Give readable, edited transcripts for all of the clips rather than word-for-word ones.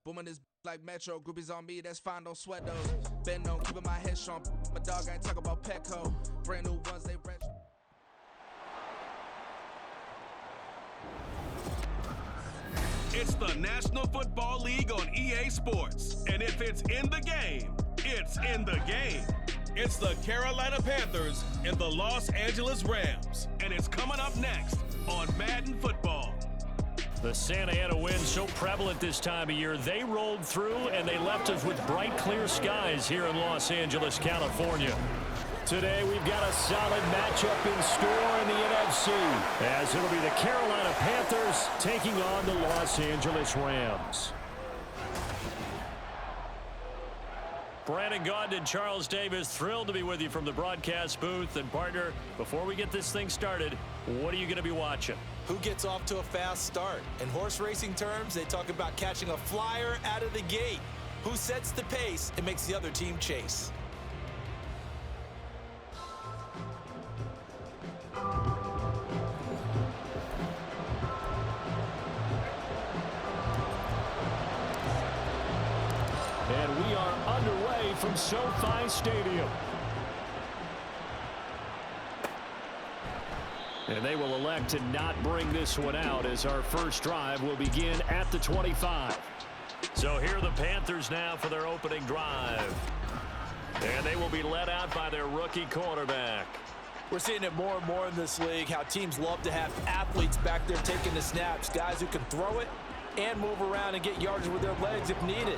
Booming this like Metro, groupies on me, that's fine, don't sweat those. Been on, keeping my head strong. My dog ain't talk about Petco. Brand new ones, they retro. It's the National Football League on EA Sports. And if it's in the game, it's in the game. It's the Carolina Panthers and the Los Angeles Rams. And it's coming up next on Madden Football. The Santa Ana wind so prevalent this time of year, they rolled through and they left us with bright, clear skies here in Los Angeles, California. Today, we've got a solid matchup in store in the NFC, as it'll be the Carolina Panthers taking on the Los Angeles Rams. Brandon Gaudin and Charles Davis, thrilled to be with you from the broadcast booth. And partner, before we get this thing started, what are you going to be watching? Who gets off to a fast start? In horse racing terms, they talk about catching a flyer out of the gate. Who sets the pace and makes the other team chase? And we are underway from SoFi Stadium. And they will elect to not bring this one out, as our first drive will begin at the 25. So here are the Panthers now for their opening drive. And they will be led out by their rookie quarterback. We're seeing it more and more in this league, how teams love to have athletes back there taking the snaps, guys who can throw it and move around and get yards with their legs if needed.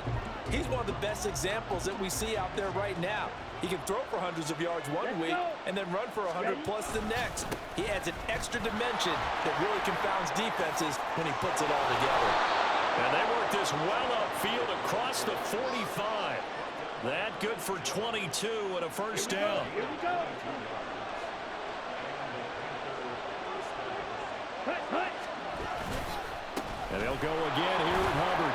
He's one of the best examples that we see out there right now. He can throw for hundreds of yards one week and then run for 100 plus the next. He adds an extra dimension that really confounds defenses when he puts it all together. And they work this well upfield across the 45. That good for 22 and a first down. Here we go. And they'll go again here with Hubbard.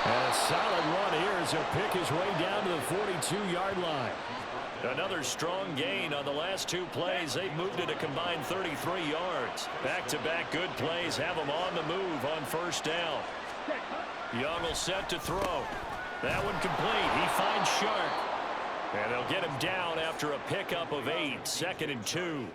And a solid run here as he'll pick his way down to the 42-yard line. Another strong gain on the last two plays. They've moved it a combined 33 yards. Back-to-back good plays have them on the move on first down. Young will set to throw. That one complete. He finds Sharp. And they'll get him down after a pickup of 8, 2nd and 2.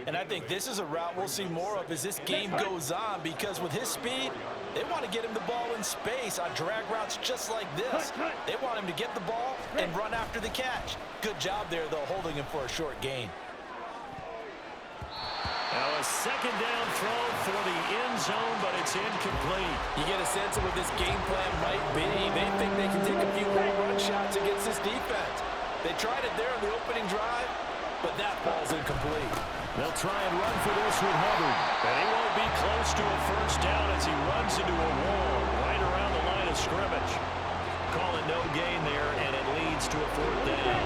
And I think this is a route we'll see more of as this game goes on, because with his speed, they want to get him the ball in space on drag routes just like this. They want him to get the ball and run after the catch. Good job there, though, holding him for a short gain. Now a second down throw for the end zone, but it's incomplete. You get a sense of what this game plan might be. They think they can take a few more run shots against this defense. They tried it there in the opening drive, but that ball's incomplete. They'll try and run for this with Hubbard. And he won't be close to a first down as he runs into a wall right around the line of scrimmage. Call it no gain there, and it leads to a 4th down.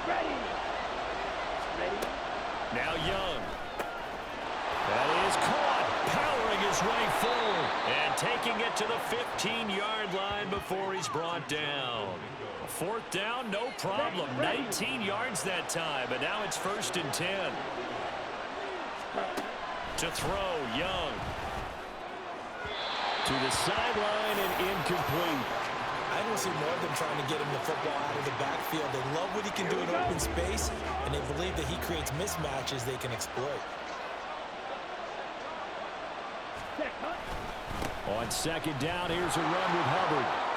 Ready. Now Young. That is caught, powering his way forward and taking it to the 15-yard line before he's brought down. 4th down, no problem. 19 yards that time, but now it's 1st and 10. To throw, Young. To the sideline and incomplete. I don't see more of them trying to get him the football out of the backfield. They love what he can do in open space, and they believe that he creates mismatches they can exploit. On 2nd down, here's a run with Hubbard.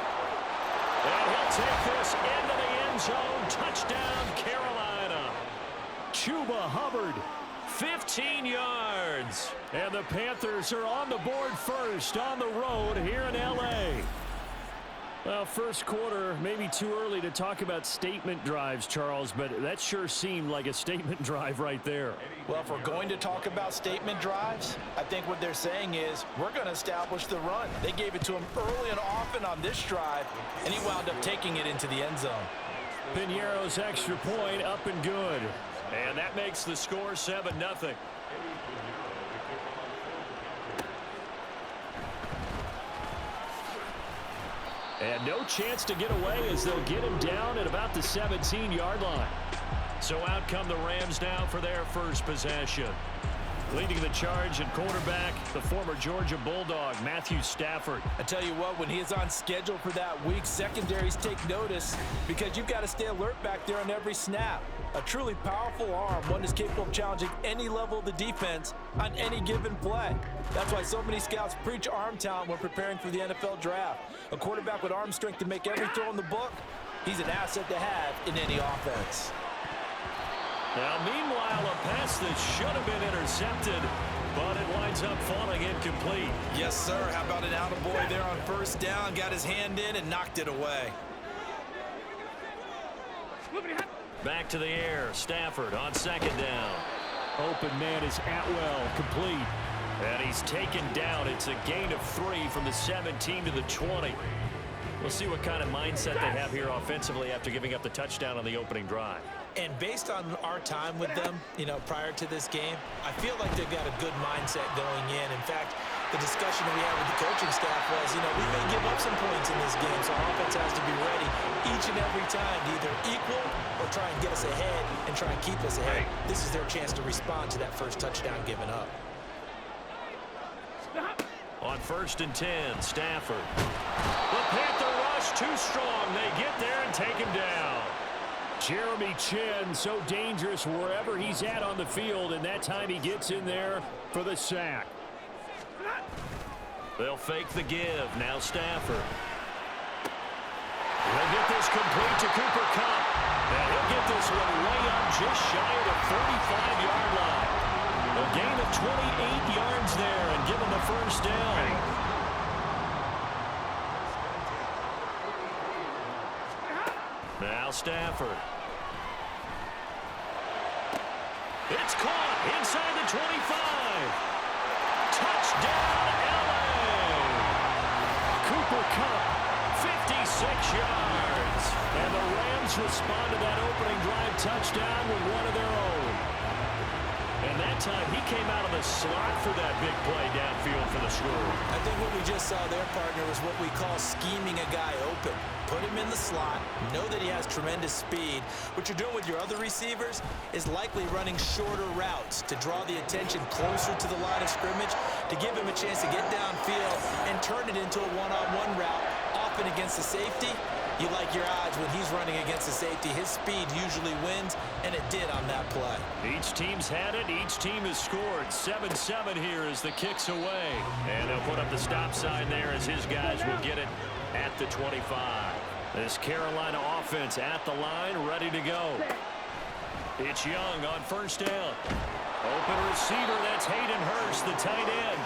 And he'll take this into the end zone. Touchdown, Carolina. Chuba Hubbard, 15 yards. And the Panthers are on the board first on the road here in L.A. Well, first quarter, maybe too early to talk about statement drives, Charles, but that sure seemed like a statement drive right there. Well, if we're going to talk about statement drives, I think what they're saying is we're going to establish the run. They gave it to him early and often on this drive, and he wound up taking it into the end zone. Piñeiro's extra point up and good. And that makes the score 7-0. And no chance to get away as they'll get him down at about the 17-yard line. So out come the Rams now for their first possession. Leading the charge at quarterback, the former Georgia Bulldog, Matthew Stafford. I tell you what, when he is on schedule for that week, secondaries take notice because you've got to stay alert back there on every snap. A truly powerful arm, one that's capable of challenging any level of the defense on any given play. That's why so many scouts preach arm talent when preparing for the NFL draft. A quarterback with arm strength to make every throw in the book, he's an asset to have in any offense. Now, meanwhile, a pass that should have been intercepted, but it winds up falling incomplete. Yes, sir. How about an attaboy there on first down? Got his hand in and knocked it away. Back to the air. Stafford on second down. Open man is Atwell, complete. And he's taken down. It's a gain of 3 from the 17 to the 20. We'll see what kind of mindset they have here offensively after giving up the touchdown on the opening drive. And based on our time with them, prior to this game, I feel like they've got a good mindset going in. In fact, the discussion that we had with the coaching staff was, we may give up some points in this game, so our offense has to be ready each and every time to either equal or try and get us ahead and try and keep us ahead. This is their chance to respond to that first touchdown given up. On 1st and 10, Stafford. The Panther rush too strong. They get there and take him down. Jeremy Chin, so dangerous wherever he's at on the field, and that time he gets in there for the sack. They'll fake the give. Now Stafford. He'll get this complete to Cooper Kupp. And he'll get this one way up just shy of the 45-yard line. A gain of 28 yards there and give him the first down. Now Stafford. It's caught inside the 25. Touchdown, LA. Cooper Kupp, 56 yards. and the Rams respond to that opening drive touchdown with one of their own. And that time, he came out of the slot for that big play downfield for the score. I think what we just saw there, partner, was what we call scheming a guy open. Put him in the slot, know that he has tremendous speed. What you're doing with your other receivers is likely running shorter routes to draw the attention closer to the line of scrimmage, to give him a chance to get downfield and turn it into a one-on-one route, often against the safety. You like your odds when he's running against the safety. His speed usually wins, and it did on that play. Each team's had it. Each team has scored. 7-7 here as the kick's away. And they'll put up the stop sign there as his guys will get it at the 25. This Carolina offense at the line, ready to go. It's Young on first down. Open receiver, that's Hayden Hurst, the tight end.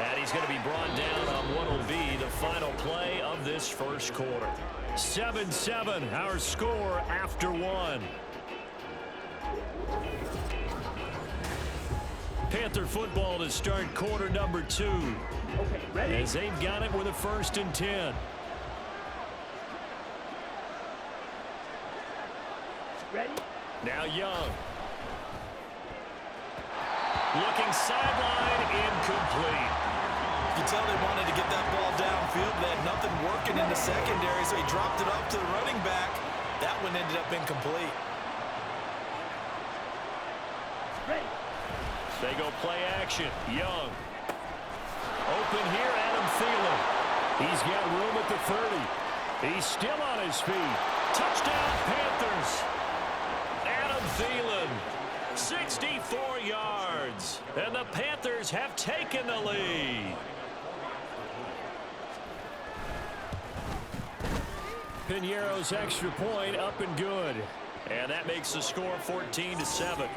And he's going to be brought down on what will be the final play of this first quarter. 7-7, our score after one. Panther football to start quarter number 2. As they've got it with a 1st and 10. Now Young. Looking sideline, incomplete. You can tell they wanted to get that ball downfield. They had nothing working in the secondary, so he dropped it off to the running back. That one ended up incomplete. They go play action. Young. Open here, Adam Thielen. He's got room at the 30. He's still on his feet. Touchdown, Panthers. Adam Thielen. 64 yards. And the Panthers have taken the lead. Piñeiro's extra point up and good. And that makes the score 14-7.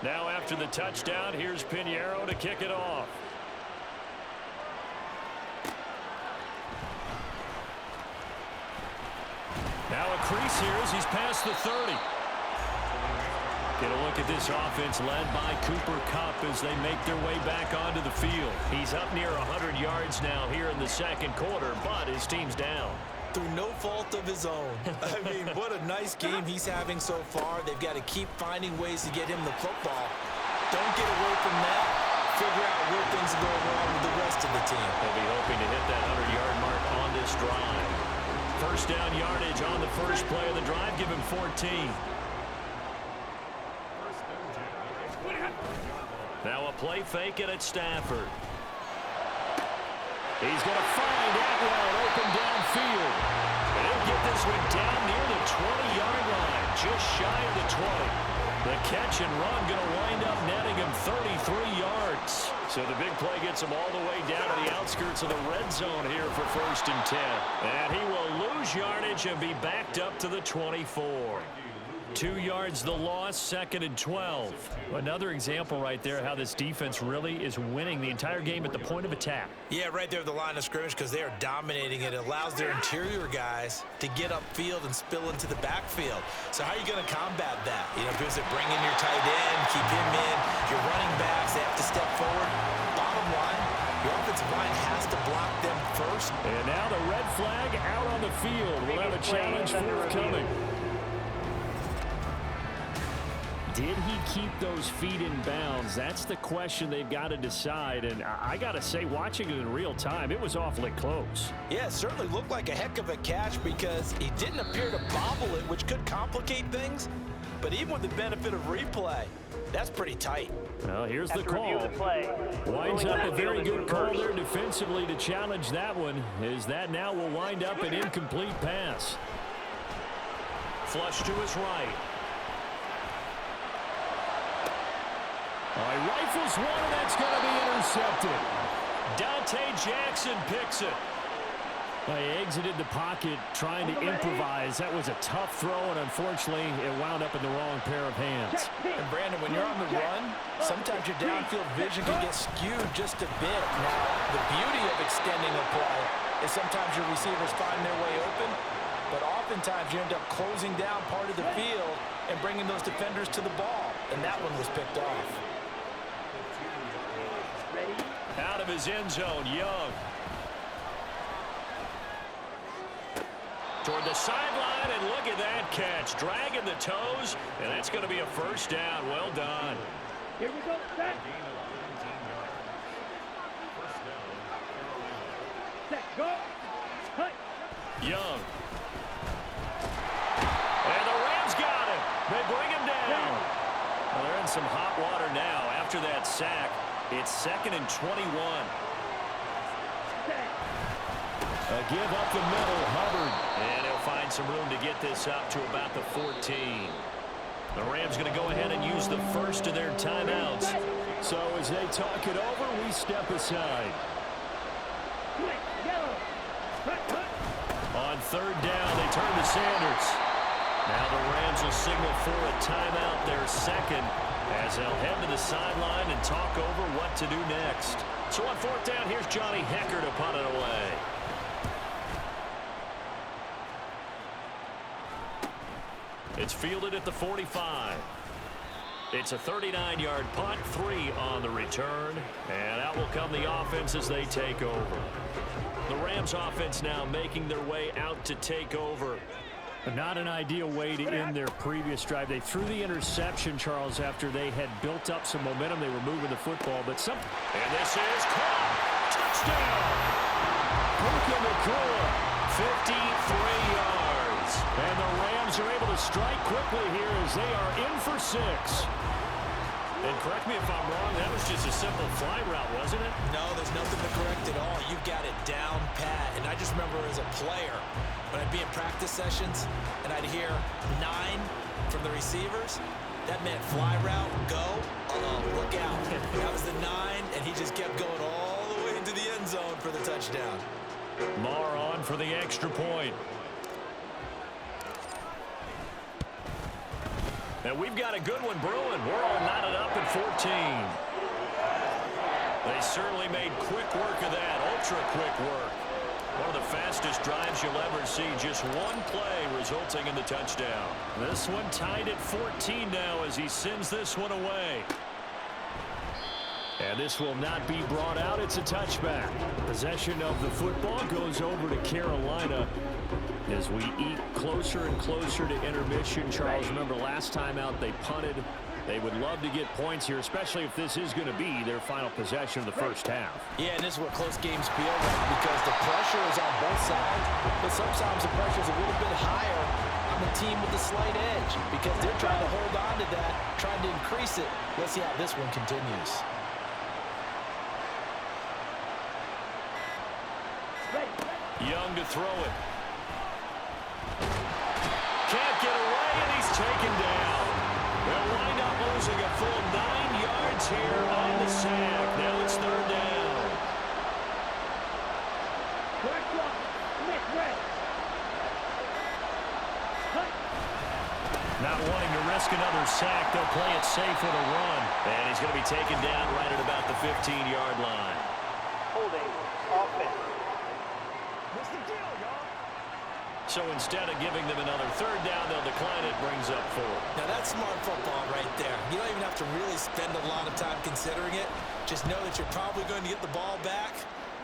Now after the touchdown, here's Piñeiro to kick it off. Now a crease here as he's past the 30. Get a look at this offense led by Cooper Kupp as they make their way back onto the field. He's up near 100 yards now here in the second quarter, but his team's down. Through no fault of his own. I mean, what a nice game he's having so far. They've got to keep finding ways to get him the football. Don't get away from that. Figure out where things are going wrong with the rest of the team. They'll be hoping to hit that 100-yard mark on this drive. First down yardage on the first play of the drive. Give him 14. They'll play fake it at Stafford. He's going to find Atwell open downfield. And he'll get this one down near the 20-yard line, just shy of the 20. The catch and run going to wind up netting him 33 yards. So the big play gets him all the way down to the outskirts of the red zone here for 1st and 10. And he will lose yardage and be backed up to the 24. 2 yards the loss, 2nd and 12. Another example right there how this defense really is winning the entire game at the point of attack. Yeah, right there at the line of scrimmage because they are dominating it. It allows their interior guys to get upfield and spill into the backfield. So how are you going to combat that? You know, because they bring in your tight end, keep him in, your running backs, they have to step forward. Bottom line, your offensive line has to block them first. And now the red flag out on the field. We'll have a challenge forthcoming. Did he keep those feet in bounds? That's the question they've got to decide. And I got to say, watching it in real time, it was awfully close. Yeah, it certainly looked like a heck of a catch because he didn't appear to bobble it, which could complicate things. But even with the benefit of replay, that's pretty tight. Well, here's the call. Winds up a very good call there defensively to challenge that one, as that now will wind up an incomplete pass. Flush to his right. All right, rifles one, and that's going to be intercepted. Dante Jackson picks it. He exited the pocket trying to improvise. That was a tough throw, and unfortunately, it wound up in the wrong pair of hands. And Brandon, when you're on the run, sometimes your downfield vision can get skewed just a bit. Now, the beauty of extending a play is sometimes your receivers find their way open, but oftentimes you end up closing down part of the field and bringing those defenders to the ball, and that one was picked off. Out of his end zone, Young. Toward the sideline, and look at that catch. Dragging the toes, and that's going to be a 1st down. Well done. Here we go, set. Set, go. Cut. Young. And the Rams got him. They bring him down. Well, they're in some hot water now after that sack. It's 2nd and 21. A give up the middle, Hubbard. And he'll find some room to get this up to about the 14. The Rams going to go ahead and use the first of their timeouts. So as they talk it over, we step aside. On 3rd down, they turn to Sanders. Now the Rams will signal for a timeout, their 2nd, as they'll head to the sideline and talk over what to do next. So on 4th down, here's Johnny Hecker to punt it away. It's fielded at the 45. It's a 39-yard punt, 3 on the return, and out will come the offense as they take over. The Rams offense now making their way out to take over. Not an ideal way to end their previous drive. They threw the interception, Charles, after they had built up some momentum. They were moving the football, but some... And this is caught. Touchdown. Puka Nacua, 53 yards. and the Rams are able to strike quickly here as they are in for 6. And correct me if I'm wrong, that was just a simple fly route, wasn't it? No, there's nothing to correct at all. You've got it down pat. And I just remember as a player, when I'd be in practice sessions and I'd hear 9 from the receivers, that meant fly route, go, look out. That was the 9, and he just kept going all the way into the end zone for the touchdown. Marr on for the extra point. And we've got a good one brewing. We're all knotted up at 14. They certainly made quick work of that, ultra quick work. One of the fastest drives you'll ever see. Just one play resulting in the touchdown. This one tied at 14 now as he sends this one away. And this will not be brought out. It's a touchback. Possession of the football goes over to Carolina as we eat closer and closer to intermission. Charles, remember last time out they punted. They would love to get points here, especially if this is going to be their final possession of the first half. Yeah, and this is what close games feel like because the pressure is on both sides, but sometimes the pressure is a little bit higher on the team with the slight edge because they're trying to hold on to that, trying to increase it. Let's see how this one continues. Young to throw it. Can't get away, and he's taken down. They'll wind up losing a full 9 yards here on the sack. Now it's third down. Right block. Nick red. Hut. Not wanting to risk another sack, they'll play it safe with a run. And he's going to be taken down right at about the 15-yard line. Holding offense. What's the deal, y'all? So instead of giving them another third down, they'll decline it, brings up 4. Now that's smart football right there. You don't even have to really spend a lot of time considering it. Just know that you're probably going to get the ball back.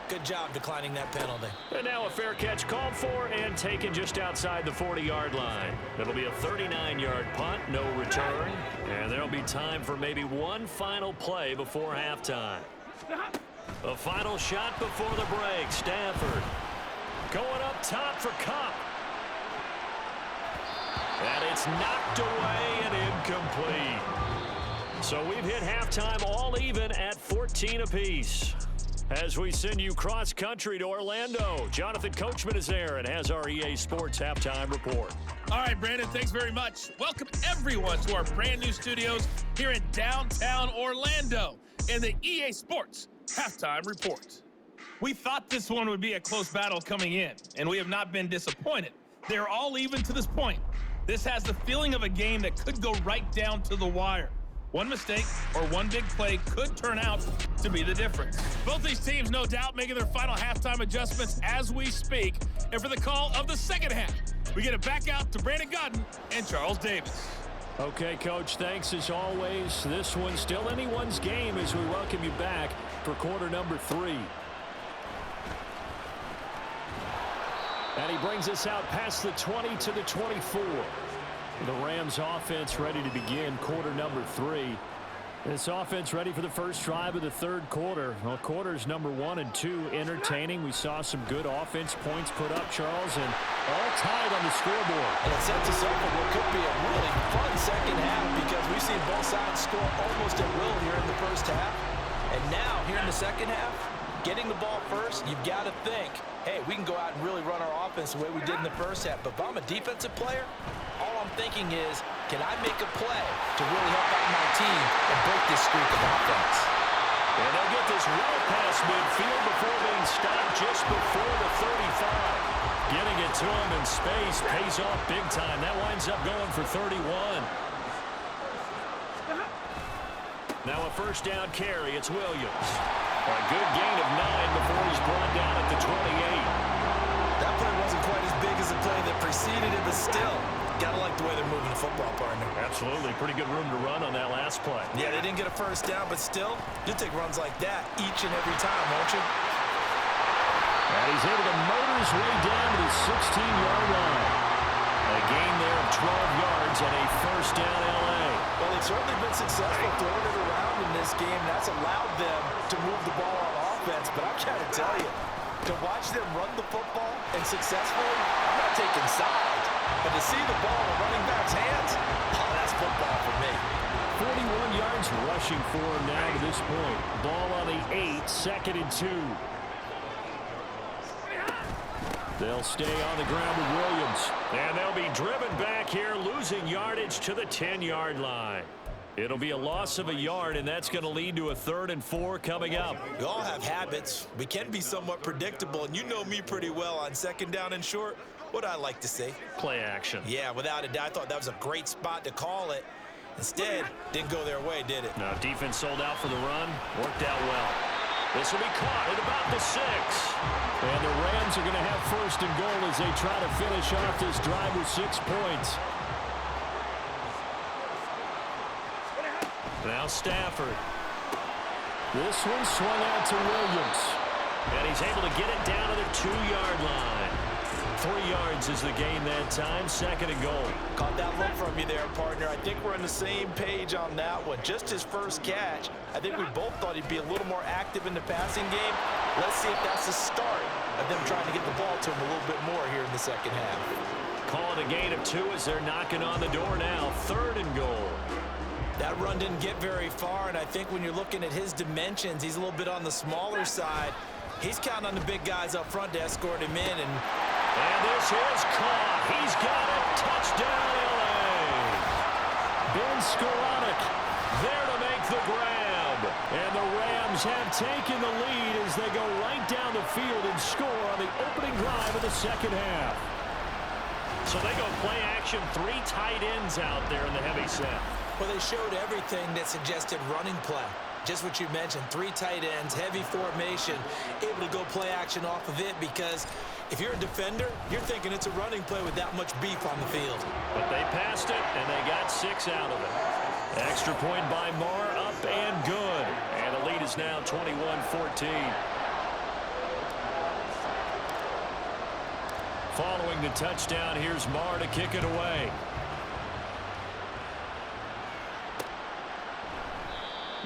Good job declining that penalty. And now a fair catch called for and taken just outside the 40-yard line. It'll be a 39-yard punt, no return. And there'll be time for maybe one final play before halftime. A final shot before the break. Stafford going up top for Cup. And it's knocked away and incomplete. So we've hit halftime all even at 14 apiece. As we send you cross-country to Orlando, Jonathan Coachman is there and has our EA Sports Halftime Report. All right, Brandon, thanks very much. Welcome, everyone, to our brand-new studios here in downtown Orlando in the EA Sports Halftime Report. We thought this one would be a close battle coming in, and we have not been disappointed. They're all even to this point. This has the feeling of a game that could go right down to the wire. One mistake or one big play could turn out to be the difference. Both these teams, no doubt, making their final halftime adjustments as we speak. And for the call of the second half, we get it back out to Brandon Godden and Charles Davis. Okay, Coach, thanks as always. This one's still anyone's game as we welcome you back for quarter number 3. And he brings us out past the 20 to the 24. The Rams offense ready to begin quarter number 3. This offense ready for the first drive of the third quarter. Well, quarters number 1 and 2 entertaining. We saw some good offense points put up, Charles, and all tied on the scoreboard. And it sets us up for what could be a really fun second half because we've seen both sides score almost at will here in the first half. And now, here in the second half, getting the ball first, you've got to think, hey, we can go out and really run our offense the way we did in the first half. But if I'm a defensive player, all I'm thinking is, can I make a play to really help out my team and break this streak of offense? And they'll get this well past midfield before being stopped just before the 35. Getting it to him in space pays off big time. That winds up going for 31. Now a first down carry. It's Williams. A good gain of 9 before he's brought down at the 28. That play wasn't quite as big as the play that preceded it, but still, gotta like the way they're moving the football, partner. Absolutely. Pretty good room to run on that last play. Yeah, they didn't get a first down, but still, you'll take runs like that each and every time, won't you? And he's able to motor his way down to the 16-yard line. A gain there of 12 yards and a first down L.A. Well, they've certainly been successful throwing it around in this game. That's allowed them to move the ball on offense. But I'm trying to tell you, to watch them run the football and successfully, I'm not taking sides. But to see the ball in the running back's hands, oh, that's football for me. 41 yards rushing for him now to this point. Ball on the 8, 2nd and 2. They'll stay on the ground with Williams. And they'll be driven back here, losing yardage to the 10-yard line. It'll be a loss of a yard, and that's going to lead to a 3rd and 4 coming up. We all have habits. We can be somewhat predictable, and you know me pretty well on 2nd down and short. What I like to see. Play action. Yeah, without a doubt, I thought that was a great spot to call it. Instead, didn't go their way, did it? No, defense sold out for the run. Worked out well. This will be caught at about the 6. And the Rams are going to have 1st and goal as they try to finish off this drive with 6 points. Now Stafford. This one swung out to Williams. And he's able to get it down to the 2-yard line. 3 yards is the gain that time, 2nd and goal. Caught that look from you there, partner. I think we're on the same page on that one. Just his first catch. I think we both thought he'd be a little more active in the passing game. Let's see if that's the start of them trying to get the ball to him a little bit more here in the second half. Call it a gain of 2 as they're knocking on the door now, 3rd and goal. That run didn't get very far, and I think when you're looking at his dimensions, he's a little bit on the smaller side. He's counting on the big guys up front to escort him in. And this is caught. He's got it. Touchdown, L.A. Ben Skoranek there to make the grab. And the Rams have taken the lead as they go right down the field and score on the opening drive of the second half. So they go play action, 3 tight ends out there in the heavy set. Well, they showed everything that suggested running play. Just what you mentioned, 3 tight ends, heavy formation, able to go play action off of it because if you're a defender, you're thinking it's a running play with that much beef on the field. But they passed it, and they got 6 out of it. Extra point by Marr, up and good. And the lead is now 21-14. Following the touchdown, here's Marr to kick it away.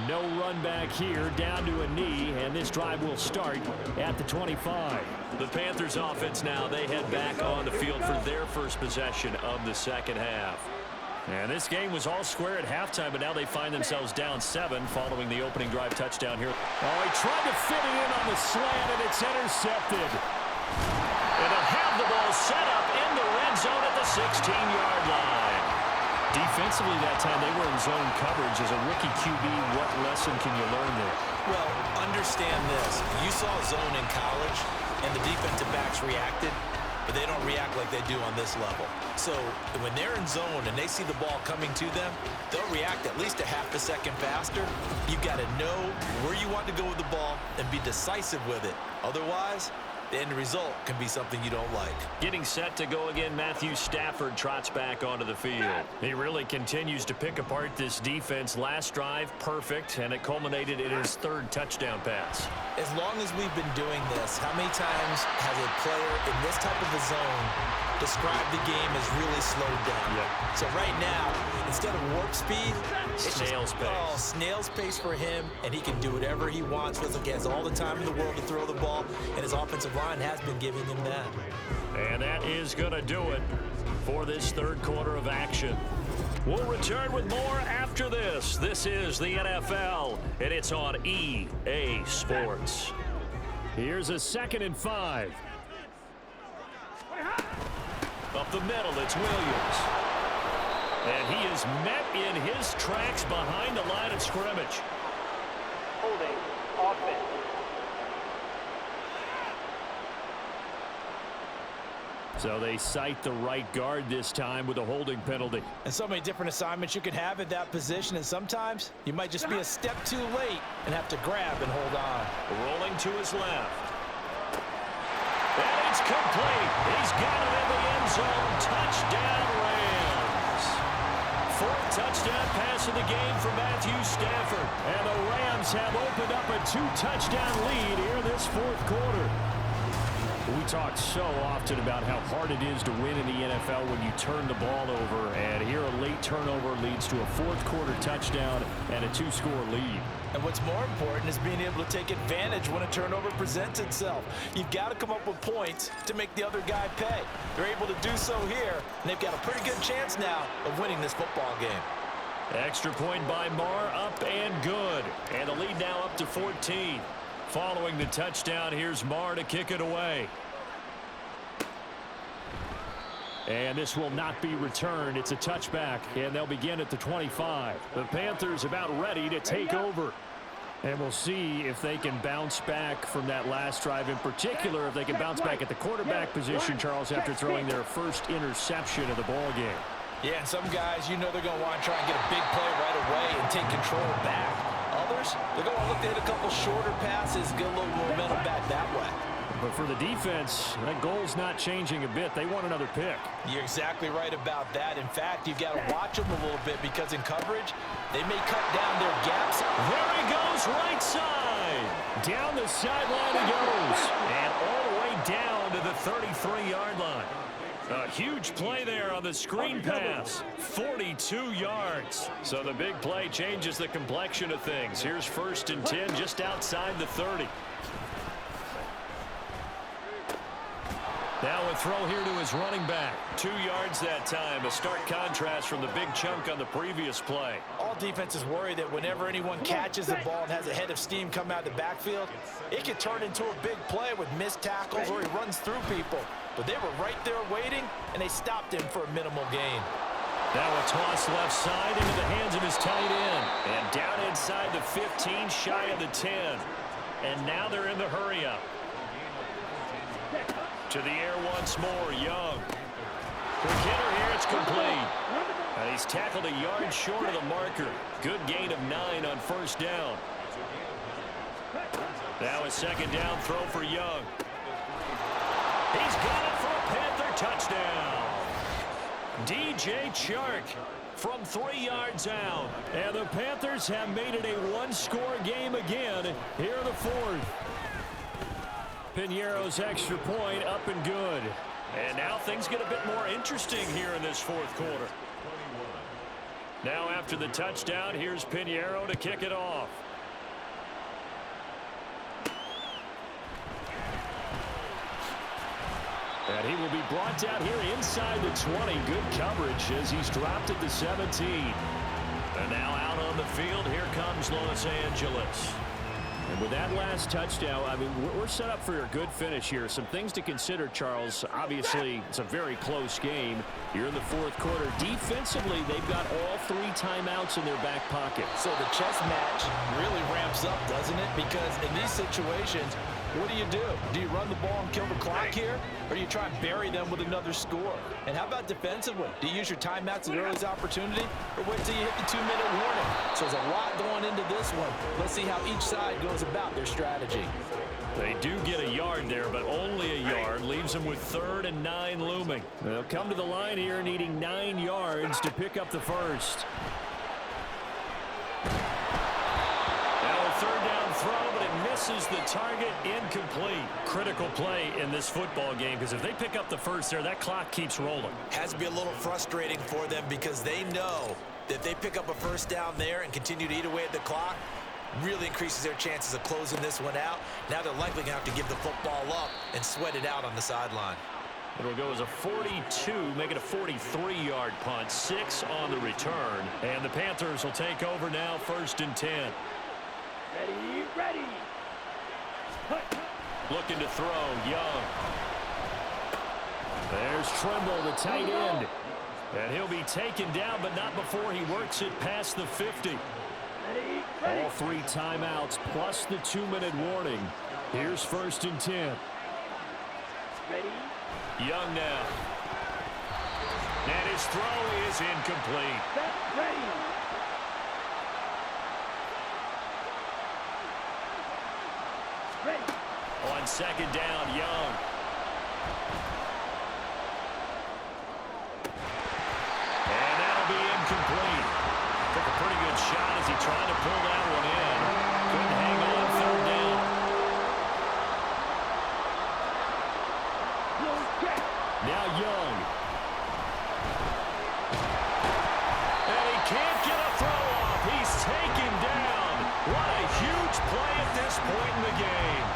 No run back here, down to a knee, and this drive will start at the 25. The Panthers offense now, they head back on the field for their first possession of the second half. And this game was all square at halftime, but now they find themselves down 7 following the opening drive touchdown here. Oh, he tried to fit it in on the slant, and it's intercepted. And they'll have the ball set up in the red zone at the 16-yard line. Defensively that time, they were in zone coverage. As a rookie QB, what lesson can you learn there? Well, understand this. You saw zone in college, and the defensive backs reacted, but they don't react like they do on this level. So when they're in zone and they see the ball coming to them, they'll react at least a half a second faster. You've got to know where you want to go with the ball and be decisive with it. Otherwise, the end result can be something you don't like. Getting set to go again, Matthew Stafford trots back onto the field. He really continues to pick apart this defense. Last drive, perfect, and it culminated in his 3rd touchdown pass. As long as we've been doing this, how many times has a player in this type of a zone described the game as really slowed down? Yep. So right now, instead of warp speed, it's snail's pace. Oh, snail's pace for him, and he can do whatever he wants with it. He has all the time in the world to throw the ball, and his offensive line has been giving him that. And that is going to do it for this 3rd quarter of action. We'll return with more after this. This is the NFL, and it's on EA Sports. Here's a 2nd and 5. Up the middle, it's Williams. And he is met in his tracks behind the line of scrimmage. Holding offense. So they cite the right guard this time with a holding penalty. And so many different assignments you could have at that position, and sometimes you might just be a step too late and have to grab and hold on. Rolling to his left. And it's complete. He's got it in the end zone. Touchdown, Rams. 4th touchdown pass of the game for Matthew Stafford. And the Rams have opened up a 2-touchdown lead here in this 4th quarter. We talk so often about how hard it is to win in the NFL when you turn the ball over. And here a late turnover leads to a 4th quarter touchdown and a 2-score lead. And what's more important is being able to take advantage when a turnover presents itself. You've got to come up with points to make the other guy pay. They're able to do so here, and they've got a pretty good chance now of winning this football game. Extra point by Marr, up and good. And the lead now up to 14. Following the touchdown, here's Marr to kick it away. And this will not be returned. It's a touchback, and they'll begin at the 25. The Panthers about ready to take over. And we'll see if they can bounce back from that last drive, in particular, if they can bounce back at the quarterback position, Charles, after throwing their first interception of the ball game. Yeah, and some guys, you know they're going to want to try and get a big play right away and take control back. Others, they're going to look to hit a couple shorter passes, get a little momentum back that way. But for the defense, that goal's not changing a bit. They want another pick. You're exactly right about that. In fact, you've got to watch them a little bit because in coverage, they may cut down their gaps. There he goes, right side. Down the sideline he goes. And all the way down to the 33-yard line. A huge play there on the screen pass. 42 yards. So the big play changes the complexion of things. Here's 1st and 10 just outside the 30. Now with throw here to his running back. 2 yards that time. A stark contrast from the big chunk on the previous play. All defenses worry that whenever anyone catches the ball and has a head of steam come out of the backfield, it can turn into a big play with missed tackles or he runs through people. But they were right there waiting, and they stopped him for a minimal gain. Now a toss left side into the hands of his tight end. And down inside the 15, shy of the 10. And now they're in the hurry-up. To the air once more, Young. Quick hitter here, it's complete. And he's tackled a yard short of the marker. Good gain of 9 on first down. Now a second down throw for Young. He's got it for a Panther touchdown. DJ Chark from 3 yards out. And the Panthers have made it a one-score game again here in the fourth. Piñeiro's extra point up and good. And now things get a bit more interesting here in this fourth quarter. Now after the touchdown, here's Piñeiro to kick it off. And he will be brought down here inside the 20. Good coverage as he's dropped at the 17. And now out on the field, here comes Los Angeles. And with that last touchdown, I mean, we're set up for a good finish here. Some things to consider, Charles. Obviously, it's a very close game. You're in the fourth quarter. Defensively, they've got all 3 timeouts in their back pocket. So the chess match really ramps up, doesn't it? Because in these situations, what do? Do you run the ball and kill the clock here? Or do you try and bury them with another score? And how about defensively? Do you use your timeouts at earliest opportunity? Or wait till you hit the 2-minute warning? So there's a lot going into this one. Let's see how each side goes about their strategy. They do get a yard there, but only a yard. Leaves them with 3rd and 9 looming. They'll come to the line here needing 9 yards to pick up the first. Now a 3rd down throw, but it misses the target. Incomplete. Critical play in this football game, because if they pick up the first there, that clock keeps rolling. Has to be a little frustrating for them because they know that if they pick up a first down there and continue to eat away at the clock, really increases their chances of closing this one out. Now they're likely going to have to give the football up and sweat it out on the sideline. It'll go as a 42, make it a 43-yard punt, 6 on the return. And the Panthers will take over now, 1st and 10. Ready. Looking to throw, Young. There's Trimble, the tight end. And he'll be taken down, but not before he works it past the 50. All 3 timeouts plus the 2-minute warning. Here's 1st and 10. Young now. And his throw is incomplete. On 2nd down, Young. And that'll be incomplete. Took a pretty good shot as he tried to pull that one in. Couldn't hang on 3rd down. Now Young. And he can't get a throw off. He's taken down. What a huge play at this point in the game.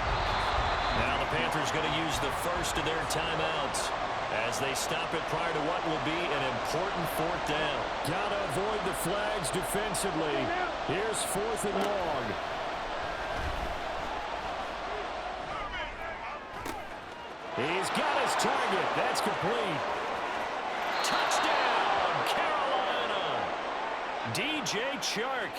Now the Panthers going to use the first of their timeouts as they stop it prior to what will be an important 4th down. Got to avoid the flags defensively. Here's 4th and long. He's got his target. That's complete. Touchdown, Carolina. DJ Chark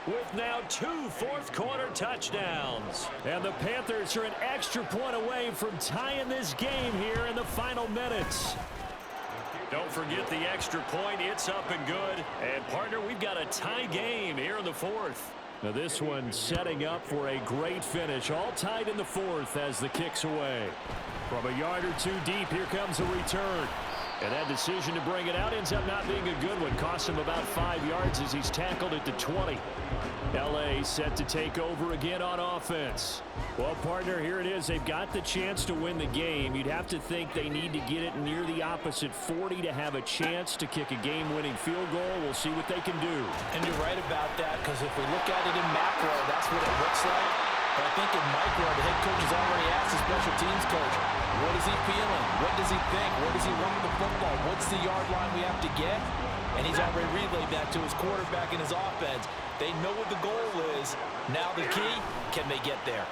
with now 2 fourth-quarter touchdowns. And the Panthers are an extra point away from tying this game here in the final minutes. Don't forget the extra point. It's up and good. And, partner, we've got a tie game here in the 4th. Now this one setting up for a great finish. All tied in the 4th as the kick's away. From a yard or 2 deep, here comes a return. And that decision to bring it out ends up not being a good one. Costs him about 5 yards as he's tackled at the 20. L.A. set to take over again on offense. Well, partner, here it is. They've got the chance to win the game. You'd have to think they need to get it near the opposite 40 to have a chance to kick a game-winning field goal. We'll see what they can do. And you're right about that, because if we look at it in macro, that's what it looks like. But I think in micro, the head coach has already asked the special teams coach, What is he feeling? What does he think? Where does he want the football? What's the yard line we have to get? And he's already relayed that to his quarterback and his offense. They know what the goal is. Now the key, can they get there?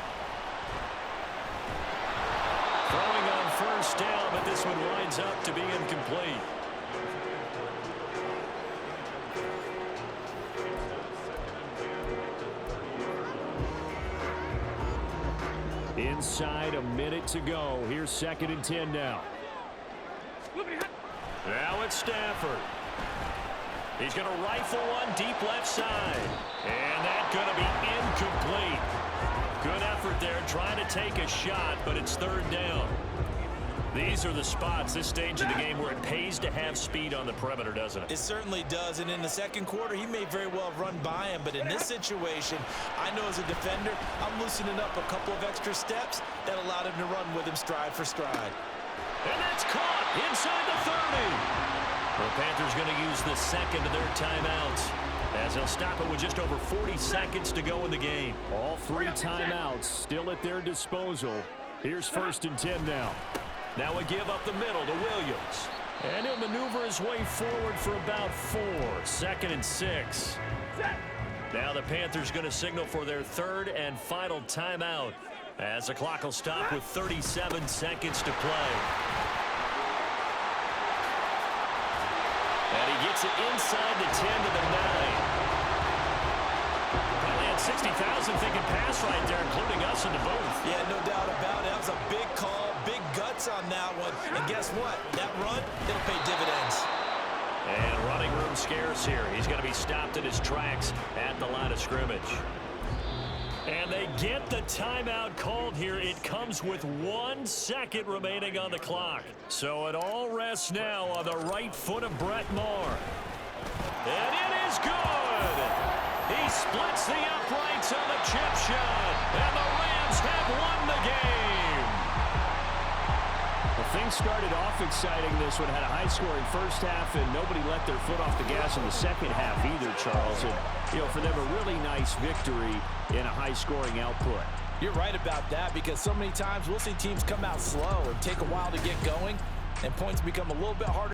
Throwing on first down, but this one winds up to be incomplete. Inside a minute to go. Here's 2nd and 10 now. Now it's Stafford. He's going to rifle one deep left side. And that's going to be incomplete. Good effort there trying to take a shot, but it's 3rd down. These are the spots, this stage of the game, where it pays to have speed on the perimeter, doesn't it? It certainly does, and in the second quarter, he may very well have run by him, but in this situation, I know as a defender, I'm loosening up a couple of extra steps that allowed him to run with him stride for stride. And that's caught inside the 30. The Panthers going to use the second of their timeouts, as they'll stop it with just over 40 seconds to go in the game. All 3 timeouts still at their disposal. Here's 1st and 10 now. Now a give up the middle to Williams. And he'll maneuver his way forward for about 4. 2nd and 6. Now the Panthers going to signal for their 3rd and final timeout, as the clock will stop with 37 seconds to play. And he gets it inside the 10 to the 9. Probably had 60,000 thinking pass right there, including us in the booth. Yeah, no doubt about it. That was a big call, big guts on that one. And guess what? That run, it'll pay dividends. And running room scarce here. He's going to be stopped in his tracks at the line of scrimmage. And they get the timeout called here. It comes with 1 second remaining on the clock. So it all rests now on the right foot of Brett Maher. And it is good. He splits the uprights on the chip shot. And the Rams have won the game. Well, things started off exciting. This one had a high-scoring first half, and nobody let their foot off the gas in the second half either, Charles. And, you know, for them, a really nice victory in a high-scoring output. You're right about that, because so many times we'll see teams come out slow and take a while to get going, and points become a little bit harder.